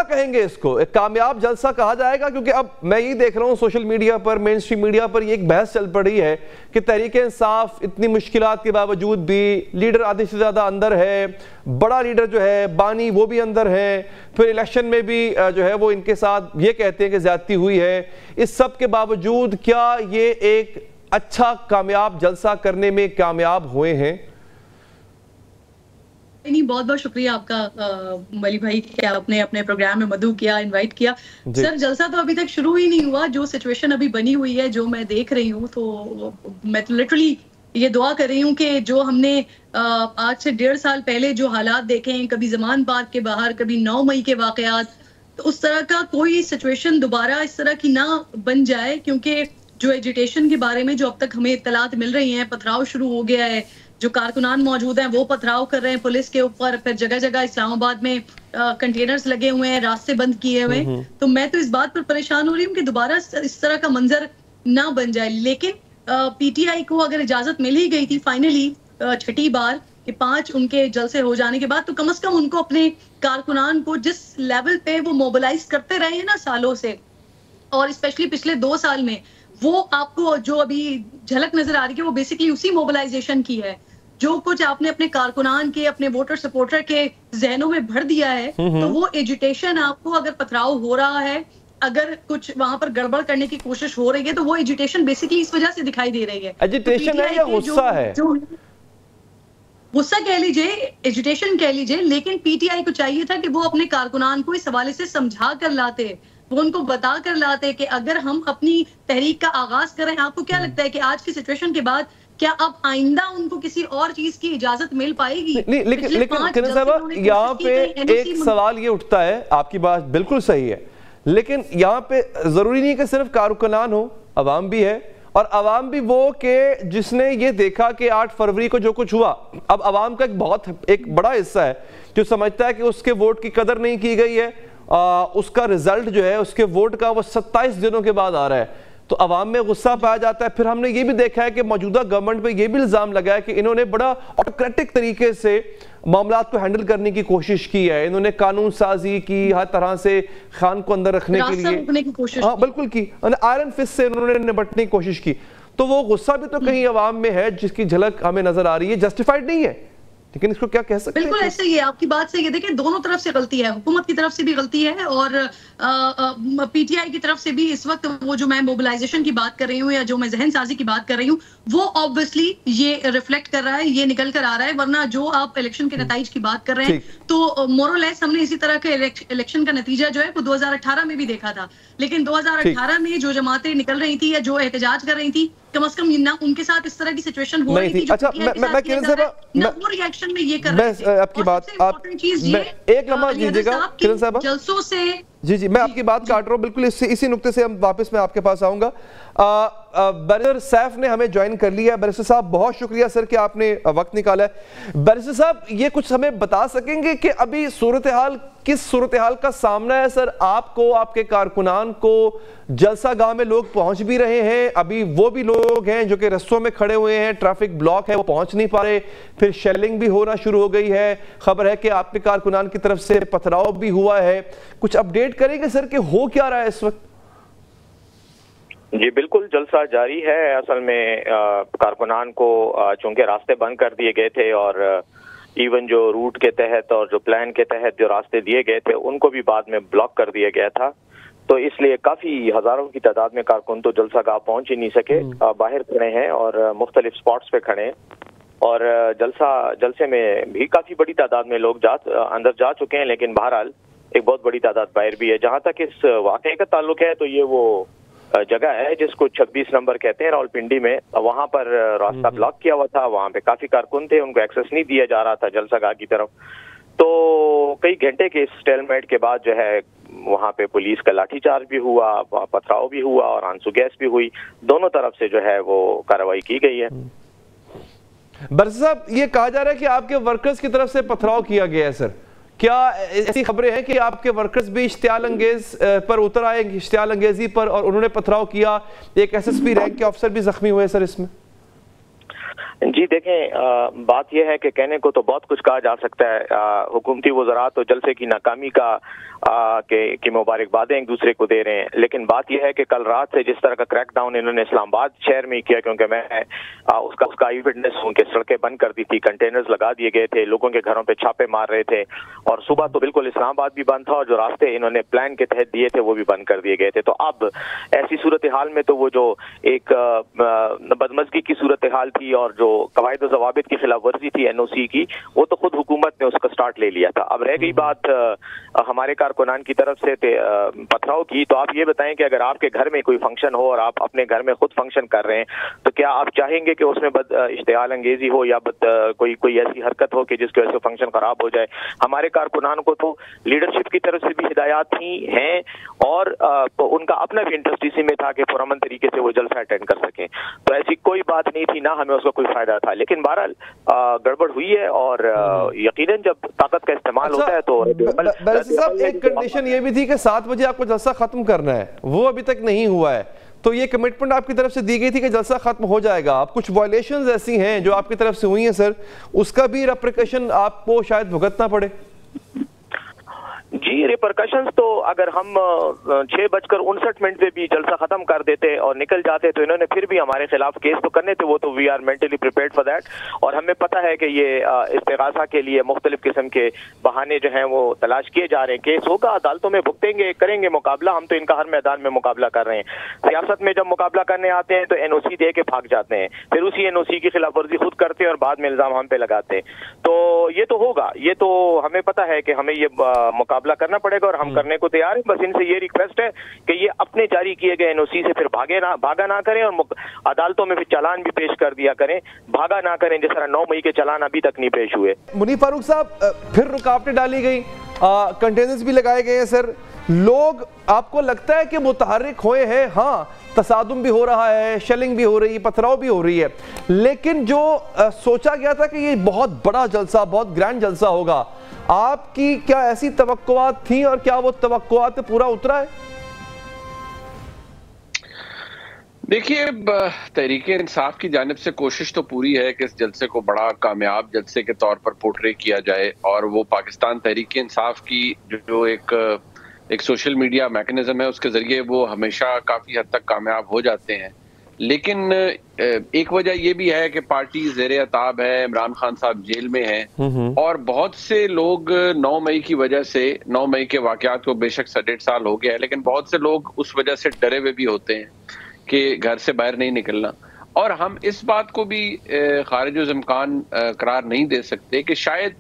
क्या कहेंगे इसको, एक कामयाब जलसा कहा जाएगा? क्योंकि अब मैं ये देख रहा हूँ सोशल मीडिया पर, मेन स्ट्रीम मीडिया पर ये एक बहस चल पड़ी है कि तहरीक-ए-इंसाफ इतनी मुश्किलात के बावजूद भी लीडर आधे से ज़्यादा अंदर है, बड़ा लीडर जो है बानी वो भी अंदर है, फिर इलेक्शन में भी जो है वो इनके साथ ये कहते हैं कि ज्यादती हुई है। इस सब के बावजूद क्या ये एक अच्छा कामयाब जलसा करने में कामयाब हुए हैं? नहीं, बहुत बहुत शुक्रिया आपका मली भाई कि आपने अपने प्रोग्राम में मधु किया, इनवाइट किया। सर जलसा तो अभी तक शुरू ही नहीं हुआ। जो सिचुएशन अभी बनी हुई है, जो मैं देख रही हूँ, तो मैं तो लिटरली ये दुआ कर रही हूँ कि जो हमने आज से 1.5 साल पहले जो हालात देखे हैं, कभी जमान पार्क के बाहर, कभी 9 मई के वाकयात, तो उस तरह का कोई सिचुएशन दोबारा इस तरह की ना बन जाए। क्योंकि जो एजिटेशन के बारे में जो अब तक हमें इत्तलात मिल रही हैं, पथराव शुरू हो गया है, जो कारकुनान मौजूद हैं वो पथराव कर रहे हैं पुलिस के ऊपर, फिर जगह जगह इस्लामाबाद में कंटेनर्स लगे हुए हैं, रास्ते बंद किए हुए हैं। तो मैं तो इस बात पर परेशान हो रही हूँ कि दोबारा इस तरह का मंजर ना बन जाए। लेकिन पीटीआई को अगर इजाजत मिल ही गई थी फाइनली 6ठी बार कि 5 उनके जलसे हो जाने के बाद, तो कम से कम उनको अपने कारकुनान को जिस लेवल पे वो मोबिलाइज करते रहे हैं ना सालों से, और स्पेशली पिछले 2 साल में, वो आपको जो अभी झलक नजर आ रही है वो बेसिकली उसी मोबिलाइजेशन की है। जो कुछ आपने अपने कारकुनान के, अपने वोटर सपोर्टर के जहनों में भर दिया है, तो वो एजिटेशन आपको, अगर पथराव हो रहा है, अगर कुछ वहां पर गड़बड़ करने की कोशिश हो रही है, तो वो एजिटेशन बेसिकली इस वजह से दिखाई दे रही है। एजिटेशन है या गुस्सा है? गुस्सा कह लीजिए, एजिटेशन कह लीजिए, लेकिन पीटीआई को चाहिए था कि वो अपने कारकुनान को इस हवाले से समझा कर लाते, वो उनको बता कर लाते कि अगर हम अपनी तहरीक का आगाज करें। आपको क्या लगता है कि आज की सिचुएशन के बाद क्या अब आइंदा उनको किसी और चीज की इजाजत मिल पाएगी? नहीं, लेकिन साहब यहाँ पे एक सवाल ये उठता है, आपकी बात बिल्कुल सही है, लेकिन यहाँ पे जरूरी नहीं कि सिर्फ कारकुनान हो, अवाम भी है, और अवाम भी वो के जिसने ये देखा कि 8 फरवरी को जो कुछ हुआ, अब अवाम का एक बड़ा हिस्सा है जो समझता है कि उसके वोट की कदर नहीं की गई है, उसका रिजल्ट जो है उसके वोट का वो 27 दिनों के बाद आ रहा है, तो अवाम में गुस्सा पाया जाता है। फिर हमने ये भी देखा है कि मौजूदा गवर्नमेंट पे ये भी इल्जाम लगा है कि इन्होंने बड़ा ऑटोक्रेटिक तरीके से मामला को हैंडल करने की कोशिश की है, इन्होंने कानून साजी की, हर तरह से खान को अंदर रखने के लिए बिल्कुल की, आयरन फिस्ट से उन्होंने निपटने की कोशिश की। तो वो गुस्सा भी तो कहीं अवाम में है जिसकी झलक हमें नजर आ रही है, जस्टिफाइड नहीं है, लेकिन इसको क्या कह सकते हैं? बिल्कुल ऐसे ही है, आपकी बात से ये देखिए, दोनों तरफ से गलती है, हुकूमत की तरफ से भी गलती है और पीटीआई की तरफ से भी। इस वक्त वो जो मैं मोबिलाइजेशन की बात कर रही हूँ या जो मैं जहन साजी की बात कर रही हूँ, वो ऑब्वियसली ये रिफ्लेक्ट कर रहा है, ये निकल कर आ रहा है। वरना जो आप इलेक्शन के नतीजे की बात कर रहे हैं, तो मोरलेस हमने इसी तरह के इलेक्शन का नतीजा जो है वो 2018 में भी देखा था। लेकिन 2018 में जो जमातें निकल रही थी या जो एहतजाज कर रही थी, कम से कम ना उनके साथ इस तरह की सिचुएशन हो रही थी। अच्छा, मैं किरण साहब, वो रिएक्शन में ये कर रहे थे। आपकी बात, आप एक लम्हा दीजिएगा किरण साहब, जलसों से जी मैं आपकी बात काट रहा हूँ, बिल्कुल इसी नुक्ते से हम वापस मैं आपके पास आऊंगा। बैरिस्टर सैफ ने हमें ज्वाइन कर लिया। बैरिस्टर साहब बहुत शुक्रिया सर कि आपने वक्त निकाला है। बैरिस्टर साहब ये कुछ हमें बता सकेंगे कि अभी किस सूरत हाल का सामना है सर? आपको, आपके कारकुनान को जलसा गांव में लोग पहुंच भी रहे हैं, अभी वो भी लोग हैं जो कि रस्तों में खड़े हुए हैं, ट्रैफिक ब्लॉक है, वो पहुंच नहीं पा रहे, फिर शेलिंग भी होना शुरू हो गई है, खबर है कि आपके कारकुनान की तरफ से पथराव भी हुआ है। कुछ अपडेट करेंगे सर कि हो क्या रहा है इस वक्त? जी बिल्कुल, जलसा जारी है। असल में कारकुनान को चूंकि रास्ते बंद कर दिए गए थे और इवन जो रूट के तहत और जो प्लान के तहत जो रास्ते दिए गए थे उनको भी बाद में ब्लॉक कर दिया गया था, तो इसलिए काफी हजारों की तादाद में कारकुन तो जलसा गाह पहुंच ही नहीं सके, बाहर खड़े हैं और मुख्तलिफ स्पॉट्स पे खड़े हैं। और जलसे में भी काफी बड़ी तादाद में लोग अंदर जा चुके हैं, लेकिन बहरहाल एक बहुत बड़ी तादाद बाहर भी है। जहां तक इस वाकये का ताल्लुक है, तो ये वो जगह है जिसको 26 नंबर कहते हैं रावलपिंडी में, वहां पर रास्ता ब्लॉक किया हुआ था, वहां पे काफी कारकुन थे, उनको एक्सेस नहीं दिया जा रहा था जलसा गाह की तरफ। तो कई घंटे के स्टेलमेट के बाद जो है वहां पे पुलिस का लाठीचार्ज भी हुआ, पथराव भी हुआ और आंसू गैस भी हुई, दोनों तरफ से जो है वो कार्रवाई की गई है। बैरिस्टर साहब ये कहा जा रहा है कि आपके वर्कर्स की तरफ से पथराव किया गया है सर, क्या ऐसी खबरें हैं कि आपके वर्कर्स भी इश्तियाल अंगेज पर उतर आए, इश्तियाल अंगेजी पर, और उन्होंने पथराव किया, एक एसएसपी रैंक के ऑफिसर भी जख्मी हुए सर इसमें? जी देखें, बात यह है कि कहने को तो बहुत कुछ कहा जा सकता है। हुकूमती वज़रात तो जलसे की नाकामी की मुबारकबादें एक दूसरे को दे रहे हैं, लेकिन बात यह है कि कल रात से जिस तरह का क्रैकडाउन इन्होंने इस्लामाबाद शहर में किया, क्योंकि मैं उसका आई विटनेस हूं कि सड़कें बंद कर दी थी, कंटेनर्स लगा दिए गए थे, लोगों के घरों पे छापे मार रहे थे, और सुबह तो बिल्कुल इस्लामाबाद भी बंद था और जो रास्ते इन्होंने प्लान के तहत दिए थे वो भी बंद कर दिए गए थे। तो अब ऐसी सूरत हाल में तो वो जो एक बदमज़गी की सूरत हाल थी और जो कवायद ज़वाबित की खिलाफ वर्जी थी एनओसी की, वो तो खुद हुकूमत ने उसका स्टार्ट ले लिया था। अब रह गई बात हमारे कारकुनान की तरफ से पथराव की, तो आप ये बताएं कि अगर आपके घर में कोई फंक्शन हो और आप अपने घर में खुद फंक्शन कर रहे हैं, तो क्या आप चाहेंगे कि उसमें इश्तियाल अंगेजी हो या कोई ऐसी हरकत हो कि जिसकी वजह से फंक्शन खराब हो जाए? हमारे कारकुनान को तो लीडरशिप की तरफ से भी हिदायत थी हैं और उनका अपना भी इंटरेस्ट इसी में था कि पुरअमन तरीके से वो जलसा अटेंड कर सकें। तो ऐसी कोई बात नहीं थी, ना हमें उसका कोई फायदा था, लेकिन बहरहाल गड़बड़ हुई है और यकीनन जब ताकत का इस्तेमाल होता है तो साहब एक कंडीशन ये भी थी कि 7 बजे आपको जलसा खत्म करना है, वो अभी तक नहीं हुआ है, तो ये कमिटमेंट आपकी तरफ से दी गई थी कि जलसा खत्म हो जाएगा। अब कुछ वायलेशंस ऐसी हैं जो आपकी तरफ से हुई हैं सर, उसका भी रेप्रिकॉशन आपको शायद भुगतना पड़े। जी, रिपरकशंस तो अगर हम 6:59 पे भी जलसा खत्म कर देते और निकल जाते तो इन्होंने फिर भी हमारे खिलाफ केस तो करने थे, वो तो we are mentally prepared for that. और हमें पता है कि ये इस्तिगासा के लिए मुख्तलिफ किस्म के बहाने जो हैं वो तलाश किए जा रहे हैं। केस होगा, अदालतों में भुगतेंगे, करेंगे मुकाबला, हम तो इनका हर मैदान में मुकाबला कर रहे हैं। सियासत में जब मुकाबला करने आते हैं तो एनओसी दे के भाग जाते हैं, फिर उसी एनओसी की खिलाफ वर्जी खुद करते हैं और बाद में इल्जाम हम पे लगाते हैं। तो ये तो होगा, ये तो हमें पता है कि हमें ये मुकाबला करना पड़ेगा और हम करने को तैयार हैं। बस इनसे ये रिक्वेस्ट है कि ये अपने जारी किए गए एनओसी से फिर भागा ना करें और अदालतों में फिर चालान भी पेश कर दिया करें, भागा ना करें जिस तरह 9 मई के चालान अभी तक नहीं पेश हुए। मुनीफ फारूक साहब, फिर रुकावटें डाली गई, कंटेनर्स भी लगाए गए हैं सर, लोग आपको लगता है कि मुतहर्रिक हुए हैं? हाँ, तसादुम भी हो रहा है, शेलिंग भी हो रही है, पथराव भी हो रही है, लेकिन जो सोचा गया था कि ये बहुत बड़ा जलसा, बहुत ग्रैंड जलसा होगा, आपकी क्या ऐसी तवक्कुआत थी और क्या वो तवक्कुआत पे पूरा उतरा है? देखिए, तहरीके इंसाफ की जानिब से कोशिश तो पूरी है कि इस जलसे को बड़ा कामयाब जलसे के तौर पर पोर्ट्रे किया जाए, और वो पाकिस्तान तहरीके इंसाफ की जो एक सोशल मीडिया मैकेनिज्म है उसके जरिए वो हमेशा काफ़ी हद तक कामयाब हो जाते हैं। लेकिन एक वजह यह भी है कि पार्टी ज़ेरे अताब है, इमरान खान साहब जेल में हैं और बहुत से लोग 9 मई की वजह से, 9 मई के वाक़यात को बेशक 1.5 साल हो गया है, लेकिन बहुत से लोग उस वजह से डरे हुए भी होते हैं कि घर से बाहर नहीं निकलना। और हम इस बात को भी खारिज इम्कान करार नहीं दे सकते कि शायद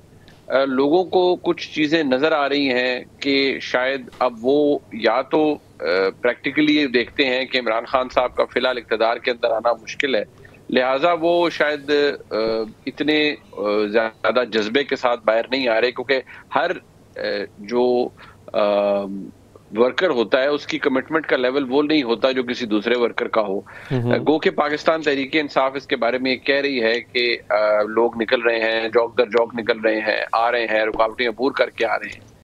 लोगों को कुछ चीज़ें नज़र आ रही हैं कि शायद अब वो या तो प्रैक्टिकली ये देखते हैं कि इमरान खान साहब का फिलहाल इक़्तिदार के अंदर आना मुश्किल है, लिहाजा वो शायद इतने ज़्यादा जज्बे के साथ बाहर नहीं आ रहे, क्योंकि हर जो वर्कर होता है उसकी कमिटमेंट का लेवल वो नहीं होता जो किसी दूसरे वर्कर का हो। गो के पाकिस्तान तहरीके इंसाफ इसके बारे में ये कह रही है कि लोग निकल रहे हैं, जौक दर जौक निकल रहे हैं, आ रहे हैं, रुकावटें अबूर करके आ रहे हैं,